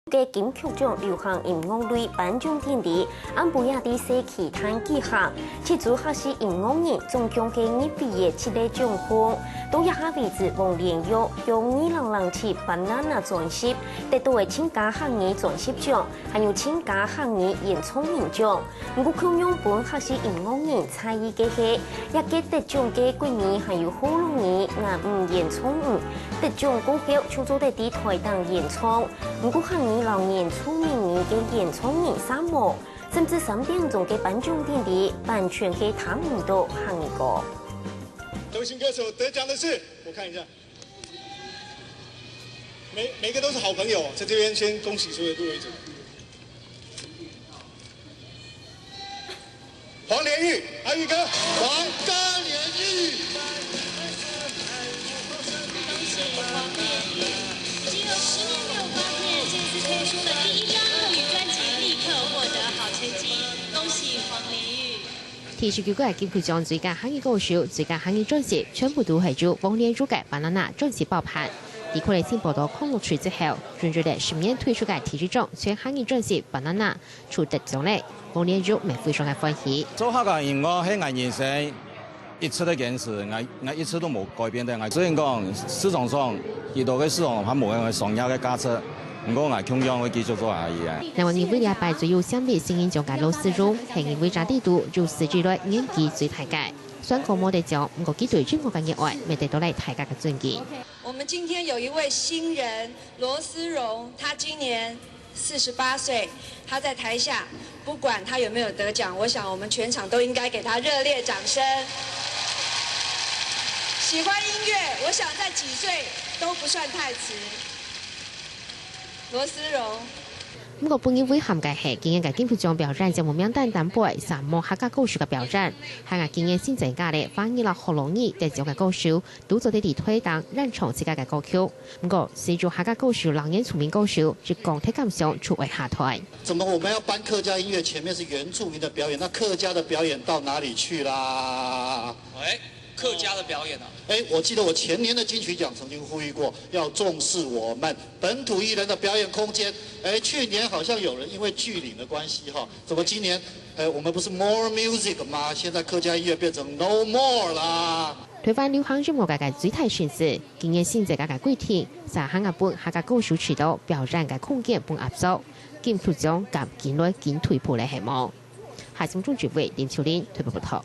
嘅金曲奖流行音乐类颁奖典礼，按布亚的社区摊举行，七组学习音乐人总共嘅2毕业7个奖项。到一下为止，王连玉用2007 Banana 专辑得到嘅千家行业专辑奖，还有千家行业演唱人奖。不过，佢用本学习音乐人才艺嘅系，一个得奖嘅闺女还有好容易演唱得奖歌曲创作得喺台档演唱。不过，行业老年出名嘅演唱人三毛，甚至3点钟嘅颁奖典礼，完全係睇唔到行業歌。流行歌手得奖的是，我看一下，每个都是好朋友，在这边先恭喜所有入围者。黄连玉，阿玉哥，黄家连玉。恭喜黄连玉，已经有10年没有发片，这次推出了第1张客语专辑，立刻获得好成绩，恭喜黄连玉。提出9個金曲獎最佳行業歌手、最佳行業專輯，全部都係由王連玉嘅《Banana》專輯爆盤。喺佢哋先報道康樂處之後，專注喺10年推出嘅提出獎全行業專輯《Banana》出得獎咧，王連玉咪非常嘅歡喜。做客嘅音樂喺我人生一直都堅持，我一直都冇改變嘅。雖然講市場上遇到嘅市場係冇人上優嘅價值。不過我傾向會繼續做下嘢。另外，因為禮拜最有相比新人獎嘅羅思榮，係因為查地度就4季內演技最大嘅。雖然講冇得獎，不過佢對中國嘅熱愛，未得到嚟大家嘅尊敬。我們今天有一位新人羅思榮，他今年48歲，他在台下，不管他有沒有得獎，我想我們全場都應該給他熱烈掌聲。喜歡音樂，我想在幾歲都不算太遲。羅思榮。不過本議會涵蓋係今年嘅金曲獎表演節目名單單背3幕客家歌手嘅表演，係今年新增加嘅反映了好容易得獎嘅歌手，都做啲地推檔認唱自家嘅歌曲。不過，隨住客家歌手老年出名歌手，就講睇感想出位下台。怎麼我們要搬客家音樂？前面是原住民的表演，那客家的表演到哪裡去啦？客家的表演啊！我記得我前年的金曲獎曾經呼籲過，要重視我們本土藝人的表演空間。去年好像有人因為劇齡的關係，怎麼今年我們不是 more music 嗎？現在客家音樂變成 no more 啦。台灣流行音樂界嘅最大選擇，今年新增加嘅規定，在香港本客家歌手渠道表演嘅空間本壓縮，金曲獎及建內建退步嘅希望。下星中主委林秋玲推報報道。